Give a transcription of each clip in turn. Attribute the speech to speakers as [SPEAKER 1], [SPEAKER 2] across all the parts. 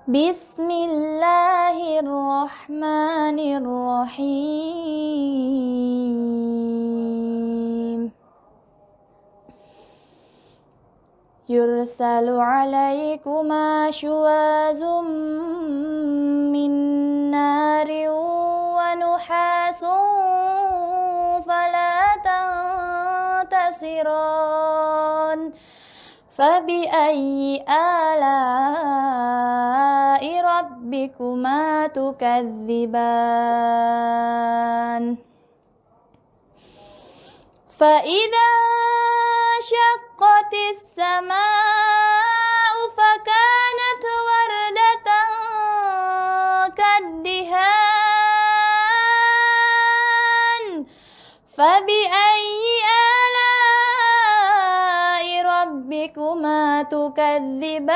[SPEAKER 1] Bismillahirrahmanirrahim. Yursalu alaikuma syuwazum min nari wa nuhasun fala tantasiran. Fabi'ayyi ala'i rabbikuma tukadziban. Fa'idha syaqqatis sama'u fakanat wardatan kaddihan. Fabi'ayyi ala'i rabbikuma tukadziban.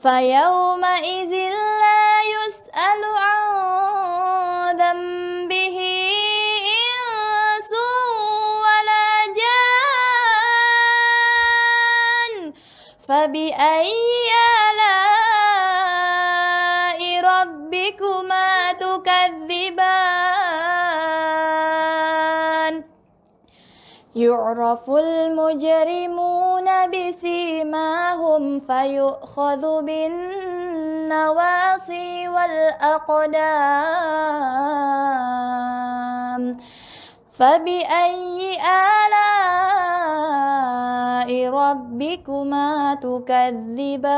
[SPEAKER 1] Fayawma idzin la yus'alu an dhanbihi insun wala jan. Fabi'ayyi ala'i rabbikuma tukadziban. Yu'raful mujrimuna bisimahum fayu'khadhu bin nawasi wal aqdam. Fabi'ayyi ala'i rabbikuma tukadziban.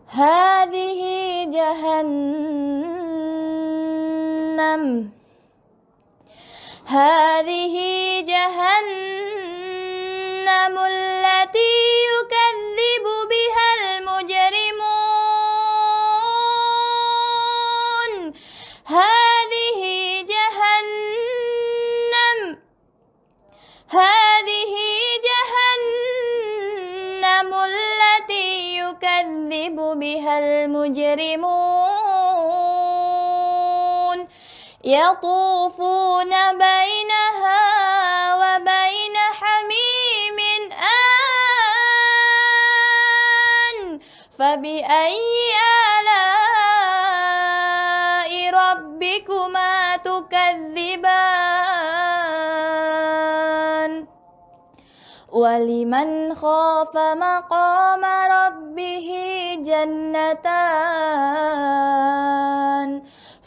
[SPEAKER 1] Hadhihi jahannam. Hadhihi jahannamul lati yukadzibu bihal mujrimun. Hadhihi jahannam. Hadhihi jahannamul lati yukadzibu bihal mujrimun. Yatufuna bainaha wa baina hamimin an. Fabi'ayyi ala'i rabbikuma tukadziban. Waliman khafa maqama rabbihi jannatan.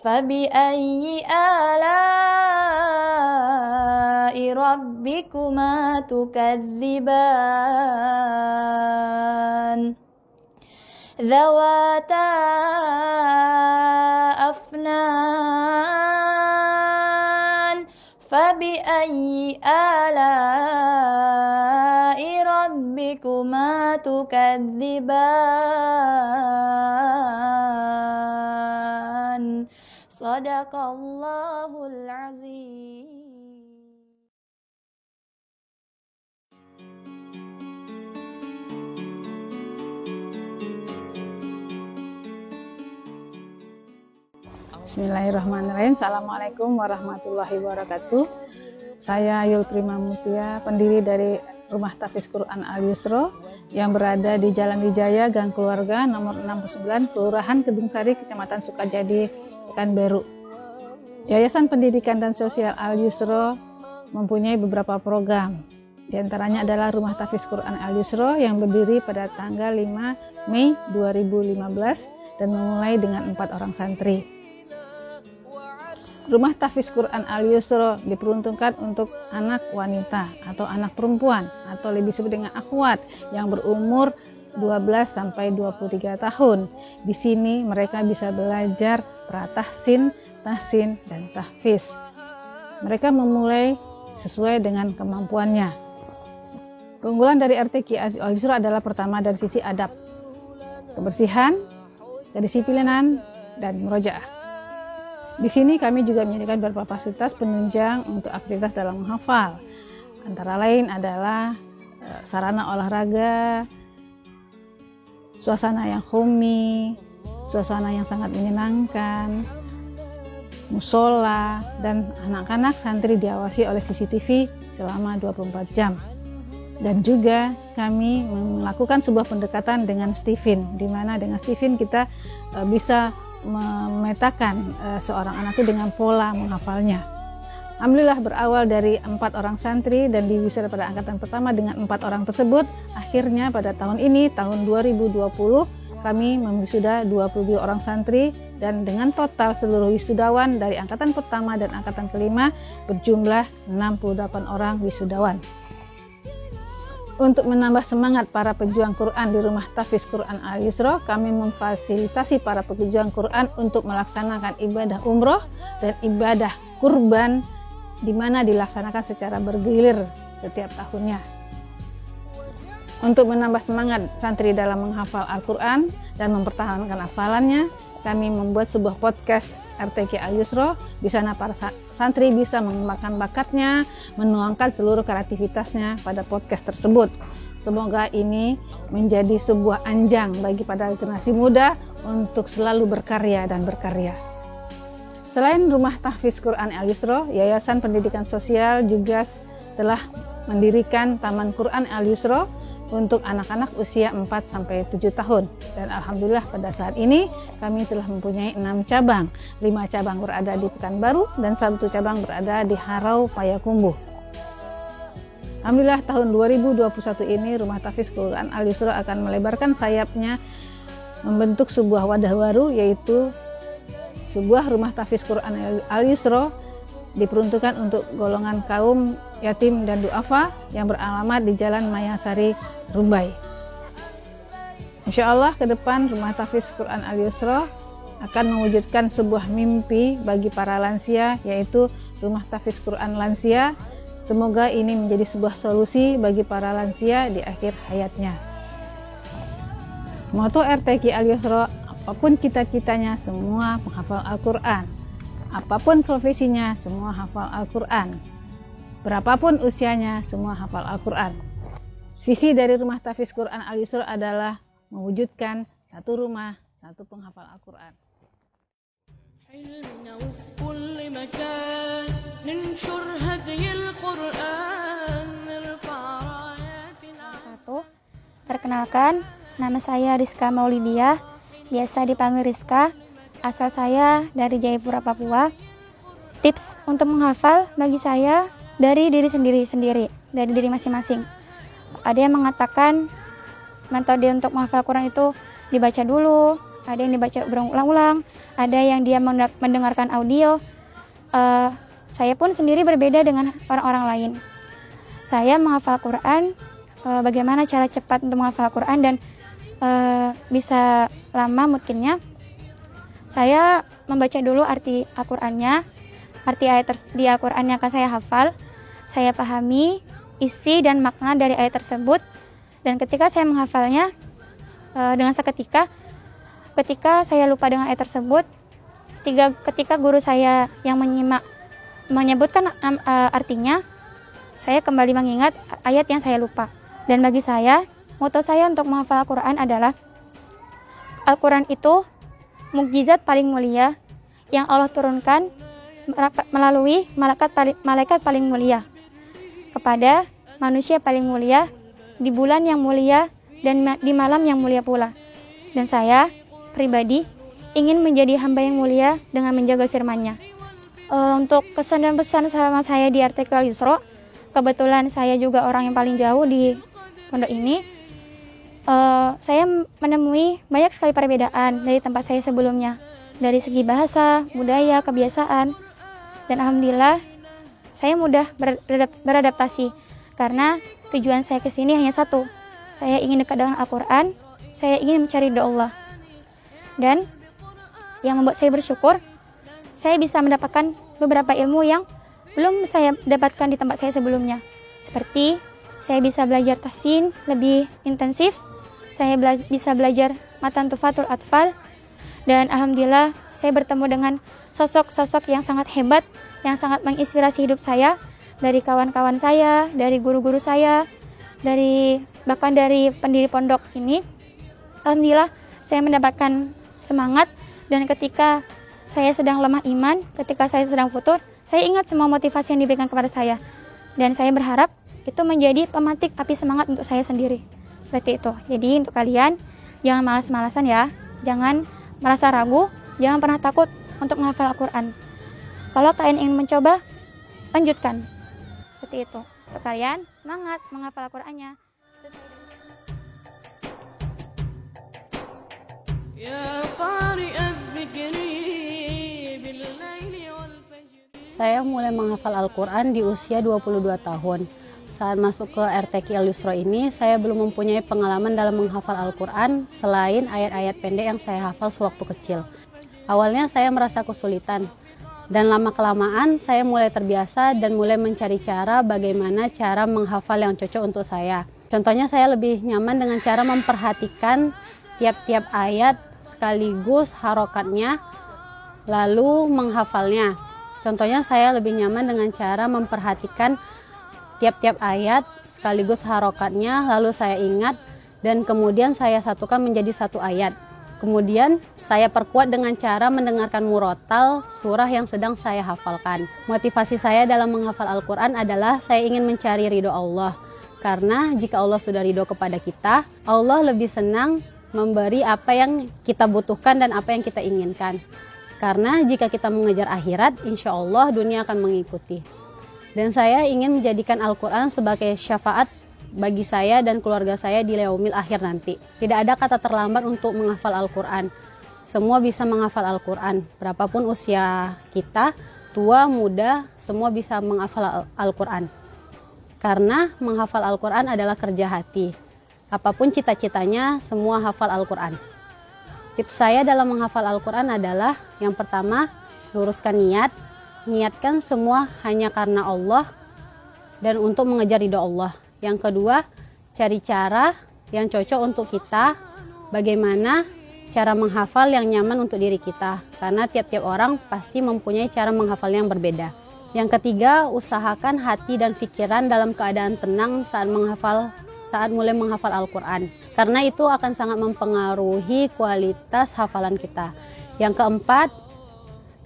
[SPEAKER 1] Fabi'ayyi ala'i rabbikuma tukadziban. Dhawata afnan. Fabi'ayyi ala'i rabbikuma tukadziban. Sadaqallahul azim.
[SPEAKER 2] Bismillahirrahmanirrahim. Assalamualaikum warahmatullahi wabarakatuh. Saya Yul Prima Mutia, pendiri dari Rumah Tahfiz Quran Al Yusro yang berada di Jalan Wijaya, Gang Keluarga, nomor 69, Kelurahan Kedung Sari, Kecamatan Sukajadi, Pekanbaru. Yayasan Pendidikan dan Sosial Al Yusro mempunyai beberapa program. Di antaranya adalah Rumah Tahfiz Quran Al Yusro yang berdiri pada tanggal 5 Mei 2015 dan memulai dengan 4 orang santri. Rumah Tahfiz Quran Al Yusro diperuntukkan untuk anak wanita atau anak perempuan atau lebih disebut dengan akhwat yang berumur 12 sampai 23 tahun. Di sini mereka bisa belajar pratahsin, tahsin, dan tahfiz. Mereka memulai sesuai dengan kemampuannya. Keunggulan dari RTQ Al Yusro adalah pertama dari sisi adab, kebersihan, kedisiplinan, dan murojaah. Di sini kami juga menyediakan beberapa fasilitas penunjang untuk aktivitas dalam menghafal. Antara lain adalah sarana olahraga, suasana yang homey, suasana yang sangat menyenangkan, musola, dan anak-anak santri diawasi oleh CCTV selama 24 jam. Dan juga kami melakukan sebuah pendekatan dengan Stephen, di mana dengan Stephen kita bisa memetakan seorang anak itu dengan pola menghafalnya. Alhamdulillah berawal dari 4 orang santri dan diwisuda pada angkatan pertama dengan 4 orang tersebut, akhirnya pada tahun ini, tahun 2020, kami mewisuda 22 orang santri dan dengan total seluruh wisudawan dari angkatan pertama dan angkatan kelima berjumlah 68 orang wisudawan. Untuk menambah semangat para pejuang Quran di Rumah Tahfiz Quran Al-Yusra, kami memfasilitasi para pejuang Quran untuk melaksanakan ibadah umroh dan ibadah kurban di mana dilaksanakan secara bergilir setiap tahunnya. Untuk menambah semangat santri dalam menghafal Al-Quran dan mempertahankan hafalannya, kami membuat sebuah podcast RTQ Al-Yusra. Di sana para santri bisa mengembangkan bakatnya, menuangkan seluruh kreativitasnya pada podcast tersebut. Semoga ini menjadi sebuah anjang bagi pada generasi muda untuk selalu berkarya dan berkarya. Selain Rumah Tahfiz Quran Al-Yusra, Yayasan Pendidikan Sosial juga telah mendirikan Taman Quran Al-Yusra untuk anak-anak usia 4-7 tahun. Dan alhamdulillah pada saat ini kami telah mempunyai 6 cabang. 5 cabang berada di Pekanbaru dan 1 cabang berada di Harau Payakumbuh. Alhamdulillah tahun 2021 ini Rumah Tahfiz Quran Al-Yusra akan melebarkan sayapnya membentuk sebuah wadah baru, yaitu sebuah Rumah Tahfiz Quran Al-Yusra diperuntukkan untuk golongan kaum yatim dan duafa yang beralamat di Jalan Mayasari, Rumbai. Insya Allah ke depan Rumah Tahfiz Quran Al-Yusra akan mewujudkan sebuah mimpi bagi para lansia, yaitu Rumah Tahfiz Quran Lansia. Semoga ini menjadi sebuah solusi bagi para lansia di akhir hayatnya. Moto RTQ Al-Yusra, apapun cita-citanya semua menghafal Al-Quran. Apapun profesinya semua hafal Al-Quran. Berapapun usianya semua hafal Al-Quran. Visi dari Rumah Tahfiz Quran Al-Yusra adalah mewujudkan satu rumah, satu penghafal Al-Quran.
[SPEAKER 3] Perkenalkan, nama saya Rizka Maulidiah, biasa dipanggil Rizka. Asal saya dari Jayapura, Papua. Tips untuk menghafal bagi saya dari diri sendiri, dari diri masing-masing. Ada yang mengatakan metode untuk menghafal Quran itu dibaca dulu, ada yang dibaca berulang-ulang, ada yang dia mendengarkan audio. Saya pun sendiri berbeda dengan orang-orang lain. Saya menghafal Quran, bagaimana cara cepat untuk menghafal Quran dan bisa lama mungkinnya. Saya membaca dulu arti Al-Qurannya, arti ayat di Al-Quran yang akan saya hafal. Saya pahami isi dan makna dari ayat tersebut. Dan ketika saya menghafalnya dengan seketika, ketika saya lupa dengan ayat tersebut, ketika guru saya yang menyebutkan artinya, saya kembali mengingat ayat yang saya lupa. Dan bagi saya, moto saya untuk menghafal Al-Quran adalah Al-Quran itu mukjizat paling mulia yang Allah turunkan melalui malaikat paling mulia kepada manusia paling mulia di bulan yang mulia dan di malam yang mulia pula. Dan saya pribadi ingin menjadi hamba yang mulia dengan menjaga firman-Nya. Untuk kesan dan pesan selama saya di RTQ Al-Yusra, kebetulan saya juga orang yang paling jauh di pondok ini. Saya menemui banyak sekali perbedaan dari tempat saya sebelumnya, dari segi bahasa, budaya, kebiasaan, dan alhamdulillah saya mudah beradaptasi karena tujuan saya ke sini hanya satu. Saya ingin dekat dengan Al-Quran, saya ingin mencari ridha Allah. Dan yang membuat saya bersyukur, saya bisa mendapatkan beberapa ilmu yang belum saya dapatkan di tempat saya sebelumnya. Seperti saya bisa belajar tahsin lebih intensif, saya bisa belajar matan tufatul atfal, dan alhamdulillah saya bertemu dengan sosok-sosok yang sangat hebat, yang sangat menginspirasi hidup saya, dari kawan-kawan saya, dari guru-guru saya, bahkan dari pendiri pondok ini. Alhamdulillah saya mendapatkan semangat, dan ketika saya sedang lemah iman, ketika saya sedang futur, saya ingat semua motivasi yang diberikan kepada saya. Dan saya berharap itu menjadi pemantik api semangat untuk saya sendiri. Seperti itu. Jadi untuk kalian, jangan malas-malasan ya. Jangan merasa ragu, jangan pernah takut untuk menghafal Al-Quran. Kalau kalian ingin mencoba, lanjutkan. Seperti itu. Untuk kalian, semangat menghafal Al-Qurannya.
[SPEAKER 4] Saya mulai menghafal Al-Quran di usia 22 tahun. Saat masuk ke RTQ Al-Yusra ini, saya belum mempunyai pengalaman dalam menghafal Al-Quran selain ayat-ayat pendek yang saya hafal sewaktu kecil. Awalnya saya merasa kesulitan, dan lama-kelamaan saya mulai terbiasa dan mulai mencari cara bagaimana cara menghafal yang cocok untuk saya. Contohnya saya lebih nyaman dengan cara memperhatikan tiap-tiap ayat sekaligus harokatnya, lalu menghafalnya. Contohnya saya lebih nyaman dengan cara memperhatikan tiap-tiap ayat sekaligus harokatnya, lalu saya ingat dan kemudian saya satukan menjadi satu ayat. Kemudian saya perkuat dengan cara mendengarkan murotal surah yang sedang saya hafalkan. Motivasi saya dalam menghafal Al-Quran adalah saya ingin mencari ridho Allah. Karena jika Allah sudah ridho kepada kita, Allah lebih senang memberi apa yang kita butuhkan dan apa yang kita inginkan. Karena jika kita mengejar akhirat, insya Allah dunia akan mengikuti. Dan saya ingin menjadikan Al-Quran sebagai syafaat bagi saya dan keluarga saya di yaumil akhir nanti. Tidak ada kata terlambat untuk menghafal Al-Quran. Semua bisa menghafal Al-Quran. Berapapun usia kita, tua, muda, semua bisa menghafal Al-Quran. Karena menghafal Al-Quran adalah kerja hati. Apapun cita-citanya, semua hafal Al-Quran. Tips saya dalam menghafal Al-Quran adalah yang pertama, luruskan niat. Niatkan semua hanya karena Allah dan untuk mengejar ridho Allah. Yang kedua, cari cara yang cocok untuk kita, bagaimana cara menghafal yang nyaman untuk diri kita. Karena tiap-tiap orang pasti mempunyai cara menghafal yang berbeda. Yang ketiga, usahakan hati dan pikiran dalam keadaan tenang saat mulai menghafal Al-Quran. Karena itu akan sangat mempengaruhi kualitas hafalan kita. Yang keempat,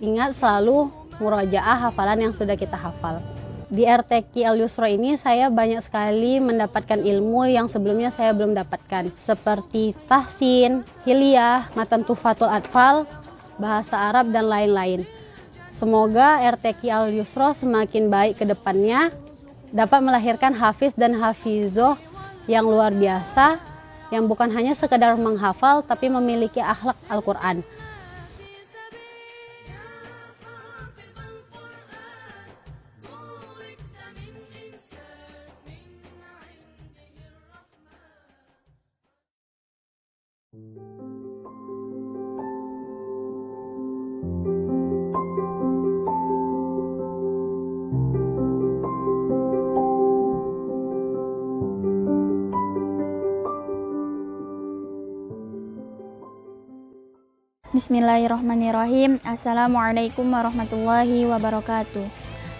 [SPEAKER 4] ingat selalu murojaah hafalan yang sudah kita hafal. Di RTQ Al-Yusra ini saya banyak sekali mendapatkan ilmu yang sebelumnya saya belum dapatkan. Seperti tahsin, hilyah, matan tufatul atfal, bahasa Arab, dan lain-lain. Semoga RTQ Al-Yusra semakin baik ke depannya, dapat melahirkan hafiz dan hafizoh yang luar biasa, yang bukan hanya sekedar menghafal tapi memiliki akhlak Al-Quran.
[SPEAKER 1] Bismillahirrahmanirrahim. Assalamualaikum warahmatullahi wabarakatuh.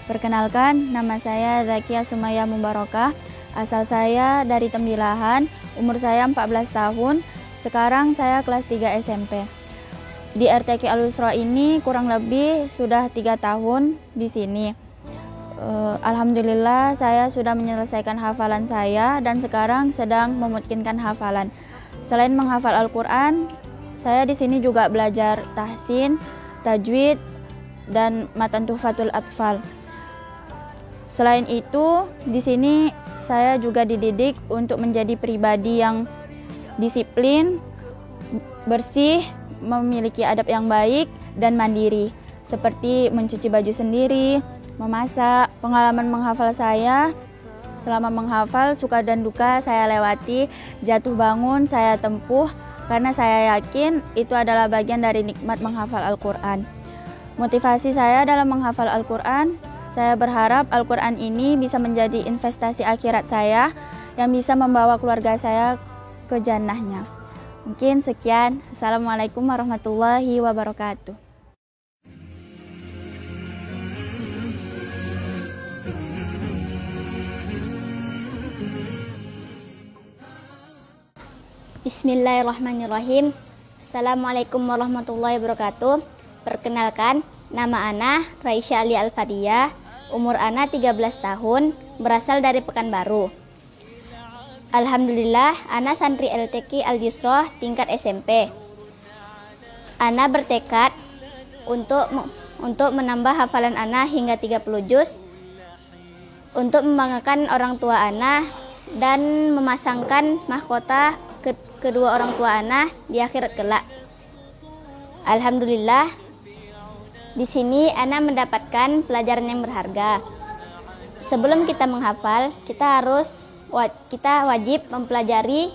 [SPEAKER 1] Perkenalkan, nama saya Zakia Sumaya Mubarakah. Asal saya dari Tembilahan, umur saya 14 tahun. Sekarang saya kelas 3 SMP. Di RTQ Al-Yusra ini kurang lebih sudah 3 tahun di sini. Alhamdulillah saya sudah menyelesaikan hafalan saya dan sekarang sedang memutkinkan hafalan. Selain menghafal Al-Quran, saya di sini juga belajar tahsin, tajwid, dan matan tuhfatul atfal. Selain itu, di sini saya juga dididik untuk menjadi pribadi yang disiplin, bersih, memiliki adab yang baik, dan mandiri. Seperti mencuci baju sendiri, memasak. Pengalaman menghafal saya, selama menghafal suka dan duka saya lewati, jatuh bangun saya tempuh, karena saya yakin itu adalah bagian dari nikmat menghafal Al-Quran. Motivasi saya dalam menghafal Al-Quran, saya berharap Al-Quran ini bisa menjadi investasi akhirat saya yang bisa membawa keluarga saya ke jannahnya. Mungkin sekian. Assalamualaikum warahmatullahi wabarakatuh.
[SPEAKER 5] Bismillahirrahmanirrahim. Assalamualaikum warahmatullahi wabarakatuh. Perkenalkan, nama Ana Raisya Ali Alfadia, umur Ana 13 tahun, berasal dari Pekanbaru. Alhamdulillah, Ana santri LTQ Al-Yusroh tingkat SMP. Ana bertekad untuk menambah hafalan Ana hingga 30 juz, untuk membanggakan orang tua Ana dan memasangkan mahkota kedua orang tua Ana di akhirat kelak. Alhamdulillah, di sini Ana mendapatkan pelajaran yang berharga. Sebelum kita menghafal, kita wajib mempelajari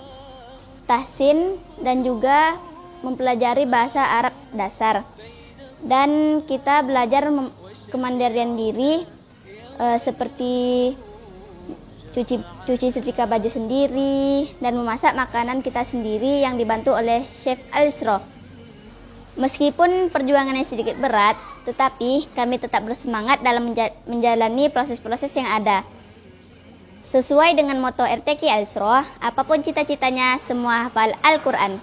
[SPEAKER 5] tahsin dan juga mempelajari bahasa Arab dasar. Dan kita belajar kemandirian diri, seperti cuci setrika baju sendiri dan memasak makanan kita sendiri yang dibantu oleh Chef Al-Yusroh. Meskipun perjuangannya sedikit berat, tetapi kami tetap bersemangat dalam menjalani proses-proses yang ada. Sesuai dengan moto RTQ Al-Yusroh, apapun cita-citanya, semua hafal Al-Quran.